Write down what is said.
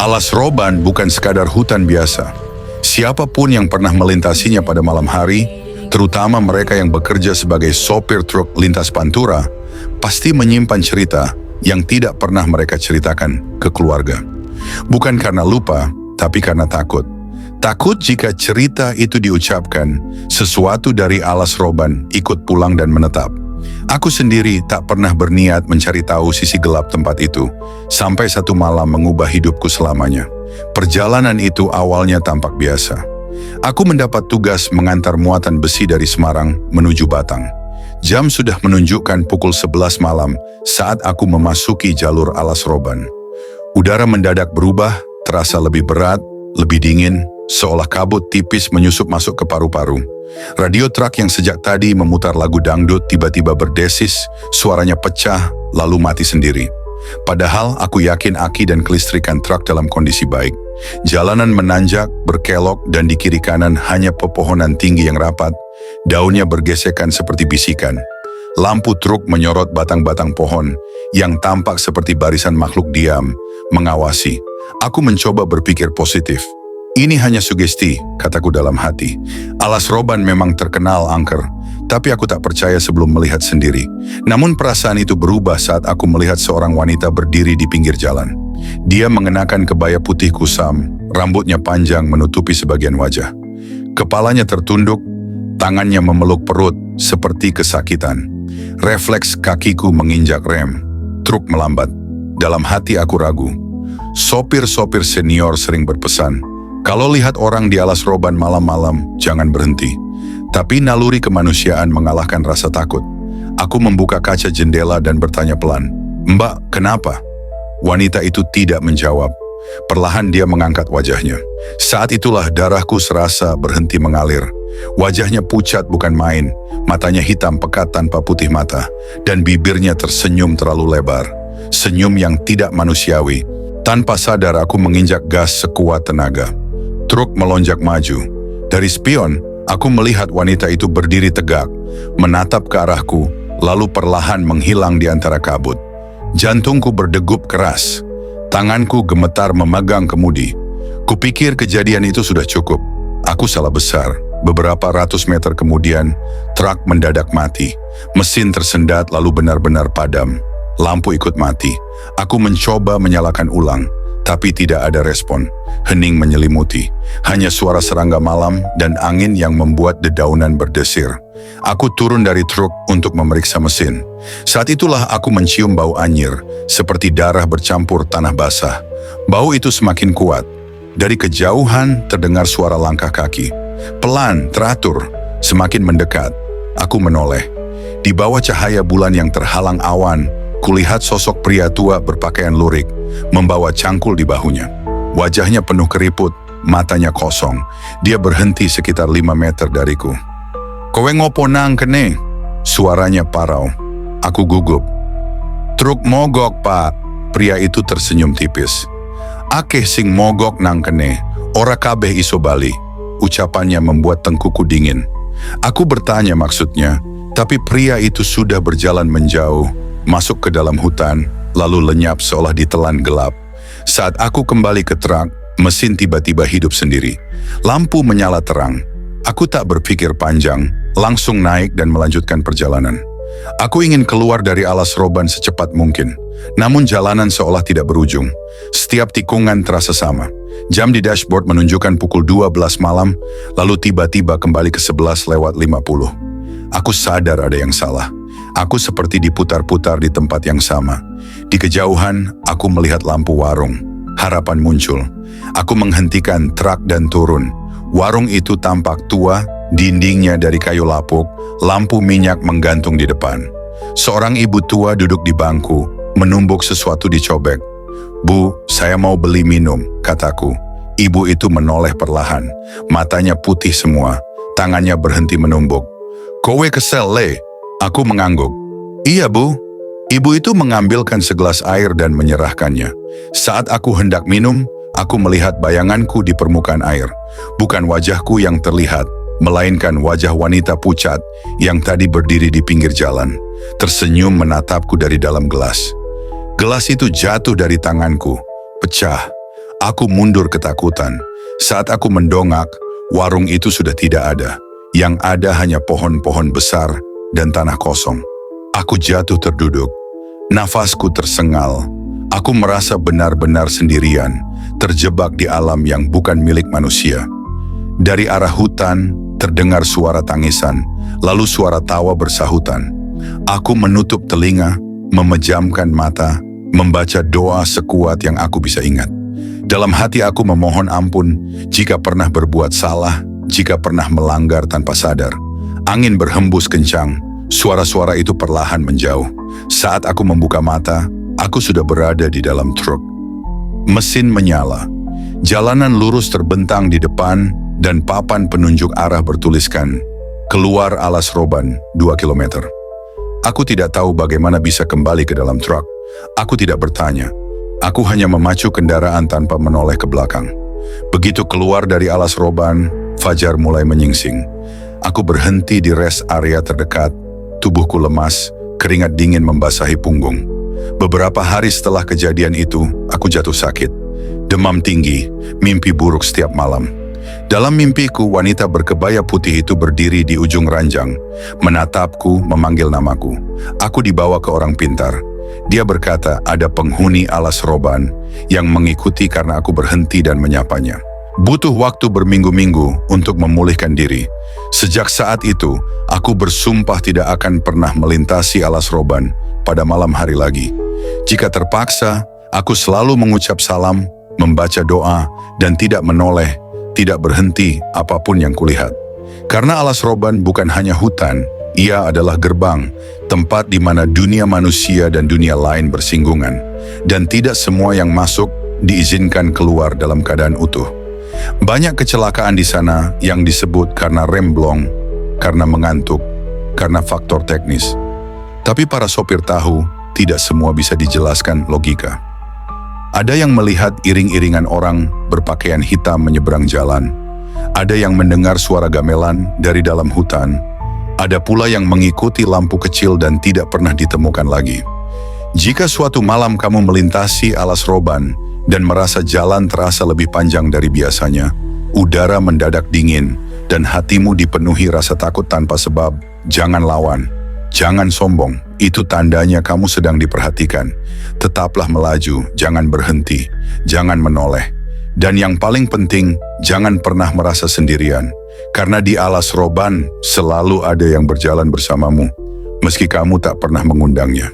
Alas Roban bukan sekadar hutan biasa. Siapapun yang pernah melintasinya pada malam hari, terutama mereka yang bekerja sebagai sopir truk lintas pantura, pasti menyimpan cerita yang tidak pernah mereka ceritakan ke keluarga. Bukan karena lupa, tapi karena takut. Takut jika cerita itu diucapkan, sesuatu dari Alas Roban ikut pulang dan menetap. Aku sendiri tak pernah berniat mencari tahu sisi gelap tempat itu, sampai satu malam mengubah hidupku selamanya. Perjalanan itu awalnya tampak biasa. Aku mendapat tugas mengantar muatan besi dari Semarang menuju Batang. Jam sudah menunjukkan pukul 11 malam saat aku memasuki jalur Alas Roban. Udara mendadak berubah, terasa lebih berat, lebih dingin, seolah kabut tipis menyusup masuk ke paru-paru. Radio truk yang sejak tadi memutar lagu dangdut tiba-tiba berdesis, suaranya pecah, lalu mati sendiri. Padahal aku yakin aki dan kelistrikan truk dalam kondisi baik. Jalanan menanjak, berkelok, dan di kiri kanan hanya pepohonan tinggi yang rapat. Daunnya bergesekan seperti bisikan. Lampu truk menyorot batang-batang pohon yang tampak seperti barisan makhluk diam, mengawasi. Aku mencoba berpikir positif. Ini hanya sugesti, kataku dalam hati. Alas Roban memang terkenal angker, tapi aku tak percaya sebelum melihat sendiri. Namun perasaan itu berubah saat aku melihat seorang wanita berdiri di pinggir jalan. Dia mengenakan kebaya putih kusam, rambutnya panjang menutupi sebagian wajah. Kepalanya tertunduk, tangannya memeluk perut seperti kesakitan. Refleks kakiku menginjak rem. Truk melambat. Dalam hati aku ragu. Sopir-sopir senior sering berpesan, kalau lihat orang di Alas Roban malam-malam, jangan berhenti. Tapi naluri kemanusiaan mengalahkan rasa takut. Aku membuka kaca jendela dan bertanya pelan, "Mbak, kenapa?" Wanita itu tidak menjawab. Perlahan dia mengangkat wajahnya. Saat itulah darahku serasa berhenti mengalir. Wajahnya pucat bukan main, matanya hitam pekat tanpa putih mata, dan bibirnya tersenyum terlalu lebar. Senyum yang tidak manusiawi. Tanpa sadar aku menginjak gas sekuat tenaga. Truk melonjak maju. Dari spion, aku melihat wanita itu berdiri tegak, menatap ke arahku, lalu perlahan menghilang di antara kabut. Jantungku berdegup keras. Tanganku gemetar memegang kemudi. Kupikir kejadian itu sudah cukup. Aku salah besar. Beberapa ratus meter kemudian, truk mendadak mati. Mesin tersendat lalu benar-benar padam. Lampu ikut mati. Aku mencoba menyalakan ulang, tapi tidak ada respon. Hening menyelimuti. Hanya suara serangga malam dan angin yang membuat dedaunan berdesir. Aku turun dari truk untuk memeriksa mesin. Saat itulah aku mencium bau anyir, seperti darah bercampur tanah basah. Bau itu semakin kuat. Dari kejauhan terdengar suara langkah kaki. Pelan, teratur, semakin mendekat. Aku menoleh. Di bawah cahaya bulan yang terhalang awan, kulihat sosok pria tua berpakaian lurik, membawa cangkul di bahunya. Wajahnya penuh keriput, matanya kosong. Dia berhenti sekitar 5 meter dariku. "Kowe ngopo nang kene?" Suaranya parau. Aku gugup. "Truk mogok, Pak." Pria itu tersenyum tipis. "Akeh sing mogok nang kene, ora kabeh iso bali." Ucapannya membuat tengkuku dingin. Aku bertanya maksudnya, tapi pria itu sudah berjalan menjauh, masuk ke dalam hutan, lalu lenyap seolah ditelan gelap. Saat aku kembali ke truk, mesin tiba-tiba hidup sendiri. Lampu menyala terang. Aku tak berpikir panjang, langsung naik dan melanjutkan perjalanan. Aku ingin keluar dari Alas Roban secepat mungkin, namun jalanan seolah tidak berujung. Setiap tikungan terasa sama. Jam di dashboard menunjukkan pukul 12 malam, lalu tiba-tiba kembali ke 11:50. Aku sadar ada yang salah. Aku seperti diputar-putar di tempat yang sama. Di kejauhan, aku melihat lampu warung. Harapan muncul. Aku menghentikan truk dan turun. Warung itu tampak tua, dindingnya dari kayu lapuk, lampu minyak menggantung di depan. Seorang ibu tua duduk di bangku, menumbuk sesuatu di cobek. "Bu, saya mau beli minum," kataku. Ibu itu menoleh perlahan. Matanya putih semua, tangannya berhenti menumbuk. "Kowe kesel, Le?" Aku mengangguk. "Iya, Bu." Ibu itu mengambilkan segelas air dan menyerahkannya. Saat aku hendak minum, aku melihat bayanganku di permukaan air. Bukan wajahku yang terlihat, melainkan wajah wanita pucat yang tadi berdiri di pinggir jalan, tersenyum menatapku dari dalam gelas. Gelas itu jatuh dari tanganku, pecah. Aku mundur ketakutan. Saat aku mendongak, warung itu sudah tidak ada. Yang ada hanya pohon-pohon besar dan tanah kosong. Aku jatuh terduduk. Nafasku tersengal. Aku merasa benar-benar sendirian, terjebak di alam yang bukan milik manusia. Dari arah hutan, terdengar suara tangisan, lalu suara tawa bersahutan. Aku menutup telinga, memejamkan mata, membaca doa sekuat yang aku bisa ingat. Dalam hati aku memohon ampun jika pernah berbuat salah, jika pernah melanggar tanpa sadar. Angin berhembus kencang, suara-suara itu perlahan menjauh. Saat aku membuka mata, aku sudah berada di dalam truk. Mesin menyala. Jalanan lurus terbentang di depan dan papan penunjuk arah bertuliskan, "Keluar Alas Roban 2 km." Aku tidak tahu bagaimana bisa kembali ke dalam truk. Aku tidak bertanya. Aku hanya memacu kendaraan tanpa menoleh ke belakang. Begitu keluar dari Alas Roban, fajar mulai menyingsing. Aku berhenti di rest area terdekat. Tubuhku lemas, keringat dingin membasahi punggung. Beberapa hari setelah kejadian itu, aku jatuh sakit. Demam tinggi, mimpi buruk setiap malam. Dalam mimpiku, wanita berkebaya putih itu berdiri di ujung ranjang, menatapku, memanggil namaku. Aku dibawa ke orang pintar. Dia berkata ada penghuni Alas Roban yang mengikuti karena aku berhenti dan menyapanya. Butuh waktu berminggu-minggu untuk memulihkan diri. Sejak saat itu, aku bersumpah tidak akan pernah melintasi Alas Roban pada malam hari lagi. Jika terpaksa, aku selalu mengucap salam, membaca doa, dan tidak menoleh, tidak berhenti apapun yang kulihat. Karena Alas Roban bukan hanya hutan, ia adalah gerbang, tempat di mana dunia manusia dan dunia lain bersinggungan. Dan tidak semua yang masuk diizinkan keluar dalam keadaan utuh. Banyak kecelakaan di sana yang disebut karena rem blong, karena mengantuk, karena faktor teknis. Tapi para sopir tahu, tidak semua bisa dijelaskan logika. Ada yang melihat iring-iringan orang berpakaian hitam menyeberang jalan. Ada yang mendengar suara gamelan dari dalam hutan. Ada pula yang mengikuti lampu kecil dan tidak pernah ditemukan lagi. Jika suatu malam kamu melintasi Alas Roban dan merasa jalan terasa lebih panjang dari biasanya, udara mendadak dingin, dan hatimu dipenuhi rasa takut tanpa sebab, jangan lawan, jangan sombong. Itu tandanya kamu sedang diperhatikan. Tetaplah melaju, jangan berhenti, jangan menoleh. Dan yang paling penting, jangan pernah merasa sendirian. Karena di Alas Roban selalu ada yang berjalan bersamamu, meski kamu tak pernah mengundangnya.